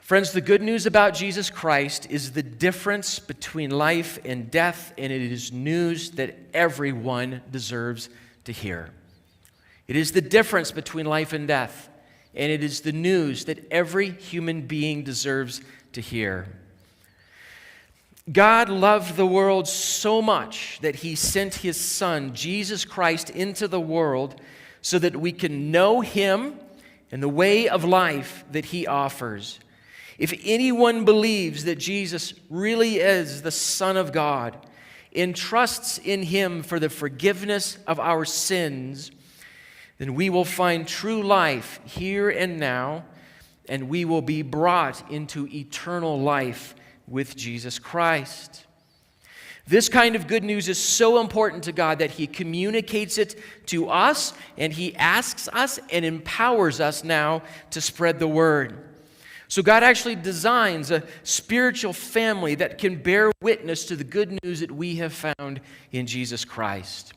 Friends, the good news about Jesus Christ is the difference between life and death, and it is news that everyone deserves to hear. It is the difference between life and death, and it is the news that every human being deserves to hear. God loved the world so much that he sent his Son, Jesus Christ, into the world so that we can know him and the way of life that he offers. If anyone believes that Jesus really is the Son of God and trusts in him for the forgiveness of our sins, then we will find true life here and now, and we will be brought into eternal life with Jesus Christ. This kind of good news is so important to God that he communicates it to us, and he asks us and empowers us now to spread the word. So God actually designs a spiritual family that can bear witness to the good news that we have found in Jesus Christ.